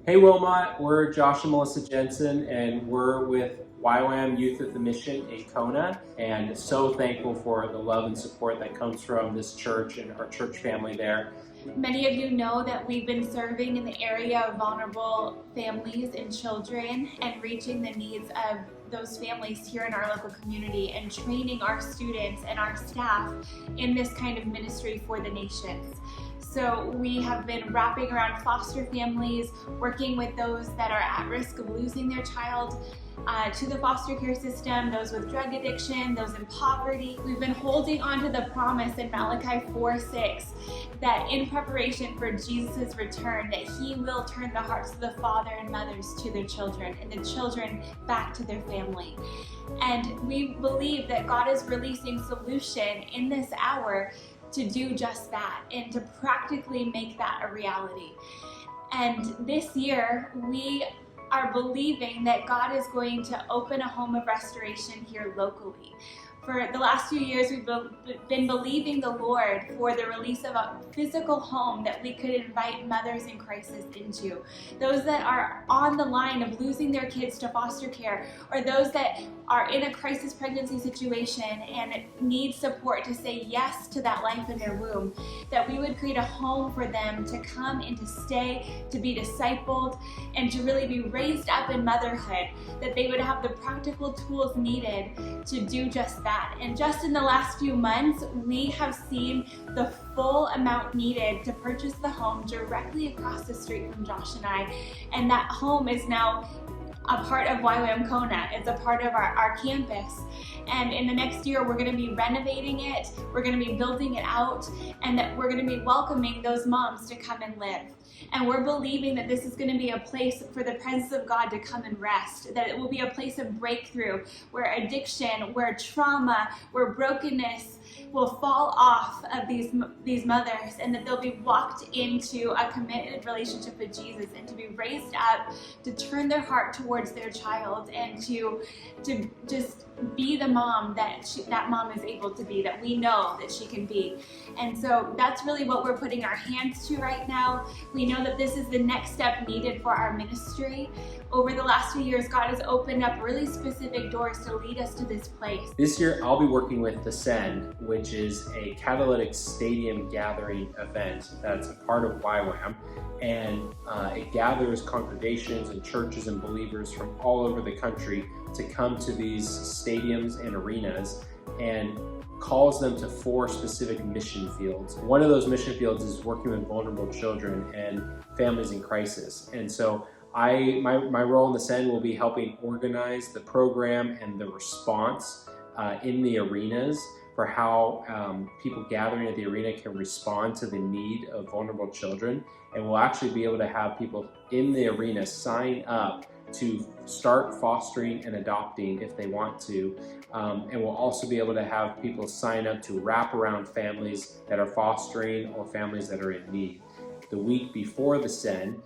Hey Wilmot, we're Josh and Melissa Jensen, and we're with YWAM Youth with a Mission in Kona, and so thankful for the love and support that comes from this church and our church family there. Many of you know that we've been serving in the area of vulnerable families and children and reaching the needs of those families here in our local community and training our students and our staff in this kind of ministry for the nations. So we have been wrapping around foster families, working with those that are at risk of losing their child to the foster care system, those with drug addiction, those in poverty. We've been holding on to the promise in Malachi 4:6 that in preparation for Jesus' return, that he will turn the hearts of the father and mothers to their children and the children back to their family. And we believe that God is releasing solution in this hour to do just that and to practically make that a reality. And this year, we are believing that God is going to open a home of restoration here locally. For the last few years, we've been believing the Lord for the release of a physical home that we could invite mothers in crisis into. Those that are on the line of losing their kids to foster care, or those that are in a crisis pregnancy situation and need support to say yes to that life in their womb, that we would create a home for them to come and to stay, to be discipled, and to really be raised up in motherhood, that they would have the practical tools needed to do just that. And just in the last few months, we have seen the full amount needed to purchase the home directly across the street from Josh and I. And that home is now a part of YWAM Kona. It's a part of our campus. And in the next year, we're going to be renovating it, we're going to be building it out, and that we're going to be welcoming those moms to come and live. And we're believing that this is going to be a place for the presence of God to come and rest, that it will be a place of breakthrough, where addiction, where trauma, where brokenness will fall off of these mothers, and that they'll be walked into a committed relationship with Jesus and to be raised up to turn their heart towards their child and to just be the mom that mom is able to be, that we know that she can be. And so that's really what we're putting our hands to right now. We know that this is the next step needed for our ministry. Over the last few years, God has opened up really specific doors to lead us to this place. This year, I'll be working with Descend, which is a catalytic stadium gathering event that's a part of YWAM, and it gathers congregations and churches and believers from all over the country to come to these stadiums and arenas, and calls them to 4 specific mission fields. One of those mission fields is working with vulnerable children and families in crisis. And so my role in this end will be helping organize the program and the response in the arenas for how people gathering at the arena can respond to the need of vulnerable children. And we'll actually be able to have people in the arena sign up to start fostering and adopting if they want to. And we'll also be able to have people sign up to wrap around families that are fostering or families that are in need. The week before the Send,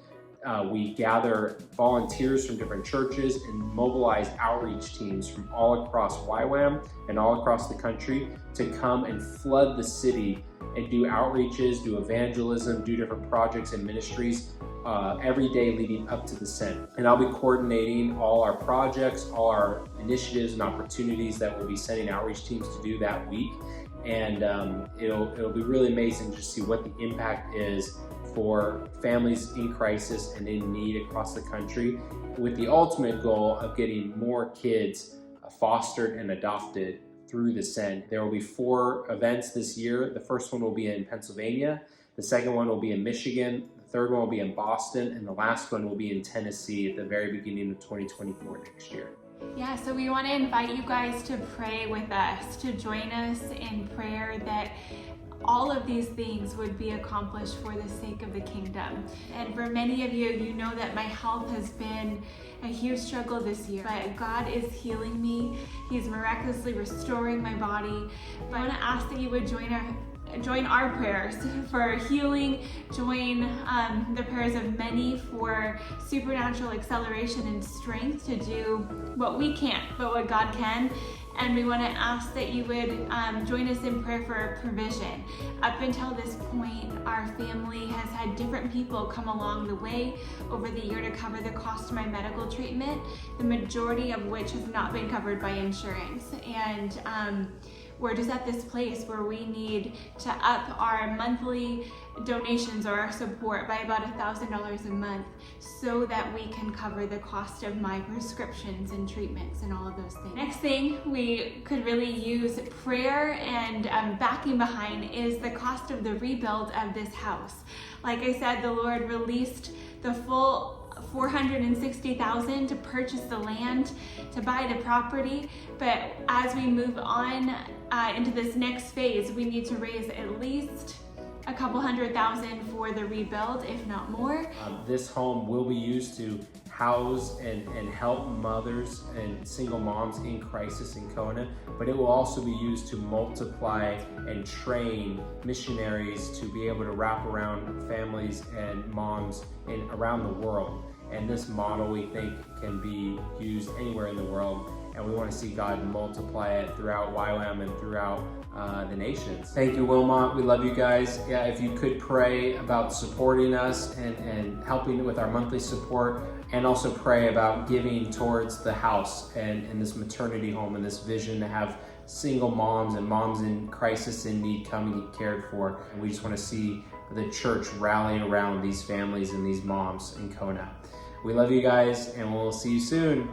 we gather volunteers from different churches and mobilize outreach teams from all across YWAM and all across the country to come and flood the city and do outreaches, do evangelism, do different projects and ministries every day leading up to the Send. And I'll be coordinating all our projects, all our initiatives and opportunities that we'll be sending outreach teams to do that week. And it'll be really amazing to see what the impact is for families in crisis and in need across the country, with the ultimate goal of getting more kids fostered and adopted through the Send. There will be 4 events this year. The first one will be in Pennsylvania, the second one will be in Michigan, the third one will be in Boston, and the last one will be in Tennessee at the very beginning of 2024 next year. Yeah, so we want to invite you guys to pray with us, to join us in prayer that all of these things would be accomplished for the sake of the kingdom. And for many of you, you know that my health has been a huge struggle this year, but God is healing me. He's miraculously restoring my body. I want to ask that you would join join our prayers for healing, join the prayers of many for supernatural acceleration and strength to do what we can't, but what God can. And we want to ask that you would join us in prayer for provision. Up until this point, our family has had different people come along the way over the year to cover the cost of my medical treatment, the majority of which has not been covered by insurance. And we're just at this place where we need to up our monthly donations or our support by about $1,000 a month so that we can cover the cost of my prescriptions and treatments and all of those things. Next thing we could really use prayer and backing behind is the cost of the rebuild of this house. Like I said, the Lord released the full $460,000 to purchase the land, to buy the property, but as we move on into this next phase, we need to raise at least a couple $100,000 for the rebuild, if not more. This home will be used to house and help mothers and single moms in crisis in Kona, but it will also be used to multiply and train missionaries to be able to wrap around families and moms around the world. And this model, we think, can be used anywhere in the world, and we want to see God multiply it throughout YWAM and throughout the nations. Thank you, Wilmot. We love you guys. Yeah, if you could pray about supporting us and helping with our monthly support, and also pray about giving towards the house and this maternity home and this vision to have single moms and moms in crisis in need come and get cared for. And we just want to see the church rallying around these families and these moms in Kona. We love you guys, and we'll see you soon.